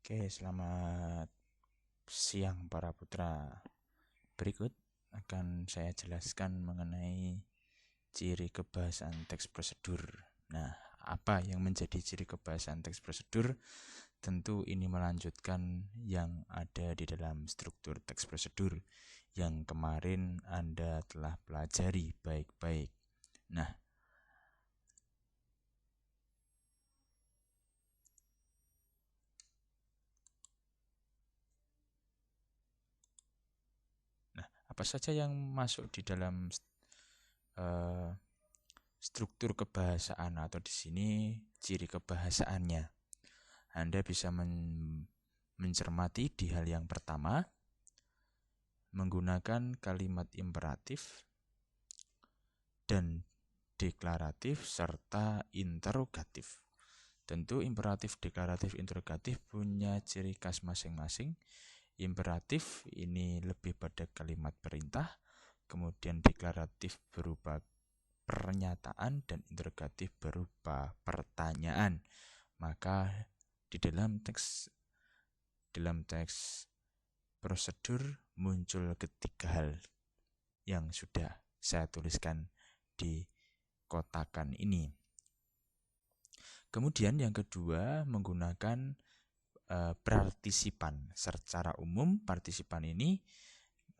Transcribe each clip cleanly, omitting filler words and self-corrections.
Oke, selamat siang para putra. Berikut akan saya jelaskan mengenai ciri kebahasaan teks prosedur. Nah, apa yang menjadi ciri kebahasaan teks prosedur? Tentu ini melanjutkan yang ada di dalam struktur teks prosedur yang kemarin Anda telah pelajari baik-baik. Nah, apa saja yang masuk di dalam uh, struktur kebahasaan atau di sini ciri kebahasaannya? Anda bisa mencermati di hal yang pertama, menggunakan kalimat imperatif dan deklaratif serta interogatif. Tentu imperatif, deklaratif, interogatif punya ciri khas masing-masing. Imperatif ini lebih pada kalimat perintah, kemudian deklaratif berupa pernyataan dan interogatif berupa pertanyaan. Maka di dalam teks prosedur muncul ketiga hal yang sudah saya tuliskan di kotakan ini. Kemudian yang kedua menggunakan partisipan. Secara umum partisipan ini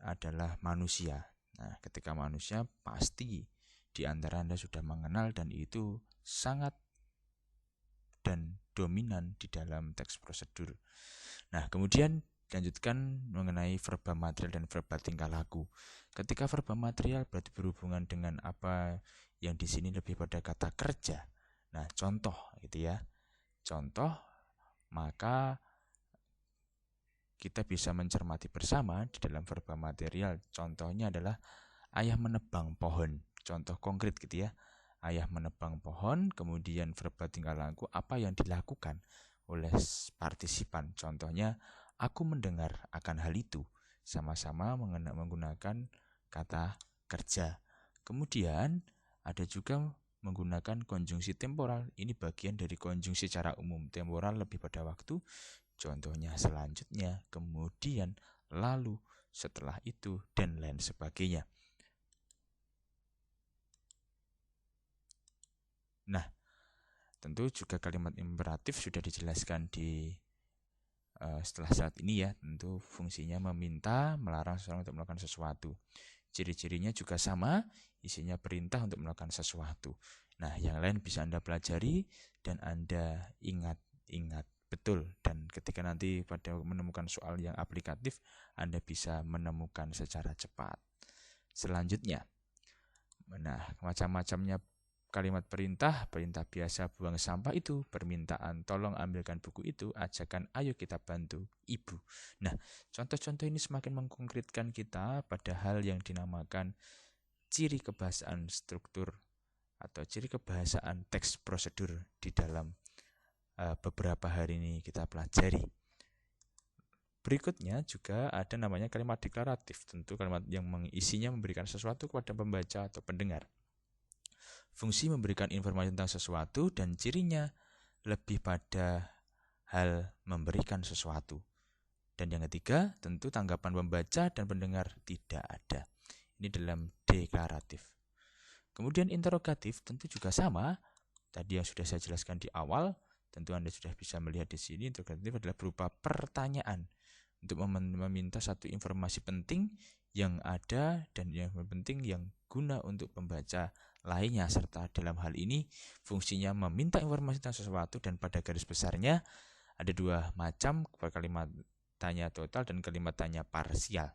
adalah manusia. Nah, ketika manusia pasti di antara Anda sudah mengenal dan itu sangat dan dominan di dalam teks prosedur. Nah, kemudian lanjutkan mengenai verba material dan verba tingkah laku. Ketika verba material berarti berhubungan dengan apa yang di sini lebih pada kata kerja. Nah, contoh gitu ya. Contoh, maka kita bisa mencermati bersama di dalam verba material. Contohnya adalah ayah menebang pohon. Contoh konkret gitu ya. Ayah menebang pohon, kemudian verba tingkah laku apa yang dilakukan oleh partisipan. Contohnya, aku mendengar akan hal itu. Sama-sama menggunakan kata kerja. Kemudian ada juga menggunakan konjungsi temporal. Ini bagian dari konjungsi secara umum. Temporal lebih pada waktu. Contohnya selanjutnya, kemudian, lalu, setelah itu, dan lain sebagainya. Nah, tentu juga kalimat imperatif sudah dijelaskan di setelah saat ini ya. Tentu fungsinya meminta, melarang seseorang untuk melakukan sesuatu. Ciri-cirinya juga sama, isinya perintah untuk melakukan sesuatu. Nah, yang lain bisa Anda pelajari dan Anda ingat betul. Dan ketika nanti pada menemukan soal yang aplikatif, Anda bisa menemukan secara cepat. Selanjutnya, nah, macam-macamnya kalimat perintah, perintah biasa buang sampah itu, permintaan tolong ambilkan buku itu, ajakan ayo kita bantu ibu. Nah, contoh-contoh ini semakin mengkonkretkan kita pada hal yang dinamakan ciri kebahasaan struktur atau ciri kebahasaan teks prosedur di dalam beberapa hari ini kita pelajari. Berikutnya juga ada namanya kalimat deklaratif, tentu kalimat yang isinya memberikan sesuatu kepada pembaca atau pendengar. Fungsi memberikan informasi tentang sesuatu dan cirinya lebih pada hal memberikan sesuatu. Dan yang ketiga, tentu tanggapan pembaca dan pendengar tidak ada. Ini dalam deklaratif. Kemudian interogatif tentu juga sama. Tadi yang sudah saya jelaskan di awal, tentu Anda sudah bisa melihat di sini. Interogatif adalah berupa pertanyaan untuk meminta satu informasi penting yang ada dan yang penting yang guna untuk pembaca lainnya, serta dalam hal ini fungsinya meminta informasi tentang sesuatu dan pada garis besarnya ada dua macam, kalimat tanya total dan kalimat tanya parsial.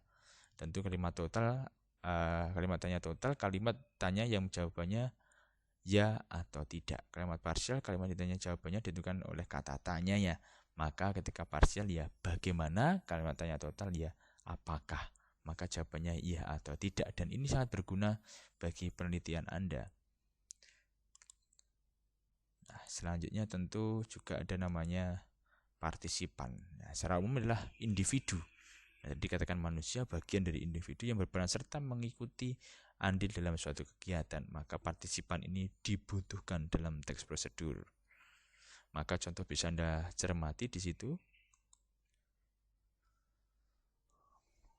Tentu kalimat tanya yang jawabannya ya atau tidak. Kalimat parsial, kalimat ditanya jawabannya ditentukan oleh kata tanyanya. Maka ketika parsial ya bagaimana, kalimat tanya total ya apakah. Maka jawabannya iya atau tidak. Dan ini sangat berguna bagi penelitian Anda. Nah, selanjutnya tentu juga ada namanya partisipan. Nah, secara umum adalah individu. Nah, dikatakan manusia bagian dari individu yang berperan serta mengikuti andil dalam suatu kegiatan. Maka partisipan ini dibutuhkan dalam teks prosedur. Maka contoh bisa Anda cermati di situ.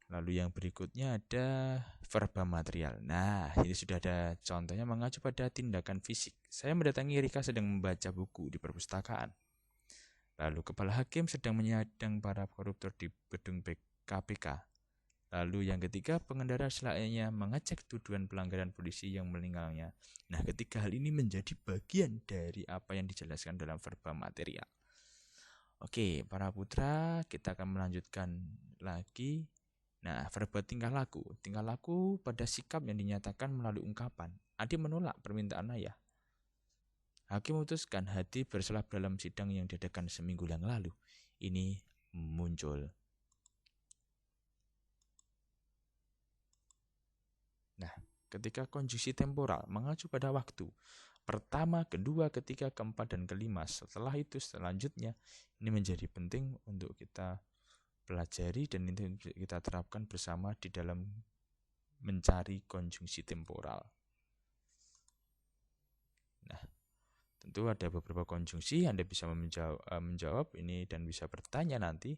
Lalu yang berikutnya ada verba material. Nah, ini sudah ada contohnya mengacu pada tindakan fisik. Saya mendatangi Rika sedang membaca buku di perpustakaan. Lalu kepala hakim sedang menyadang para koruptor di gedung KPK. Lalu yang ketiga, pengendara selayaknya mengecek tuduhan pelanggaran polisi yang meninggalnya. Nah, ketiga hal ini menjadi bagian dari apa yang dijelaskan dalam verba material. Oke, para putra, kita akan melanjutkan lagi. Nah, verba tingkah laku. Tingkah laku pada sikap yang dinyatakan melalui ungkapan. Adi menolak permintaan ayah. Hakim memutuskan Hadi bersalah dalam sidang yang diadakan seminggu yang lalu. Ini muncul. Nah, ketika konjungsi temporal mengacu pada waktu pertama, kedua, ketiga, keempat, dan kelima. Setelah itu, selanjutnya, ini menjadi penting untuk kita pelajari dan itu kita terapkan bersama di dalam mencari konjungsi temporal. Nah, tentu ada beberapa konjungsi, Anda bisa menjawab ini dan bisa bertanya nanti.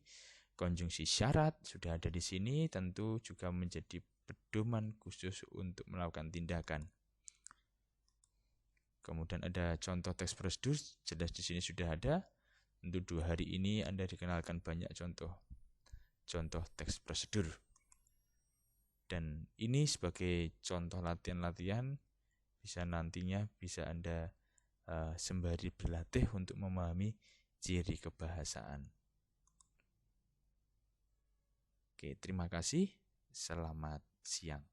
Konjungsi syarat sudah ada di sini, tentu juga menjadi pedoman khusus untuk melakukan tindakan. Kemudian ada contoh teks prosedur, jelas di sini sudah ada. Untuk 2 hari ini Anda dikenalkan banyak contoh teks prosedur. Dan ini sebagai contoh latihan-latihan bisa nantinya bisa Anda sembari berlatih untuk memahami ciri kebahasaan. Oke, terima kasih. Selamat siang.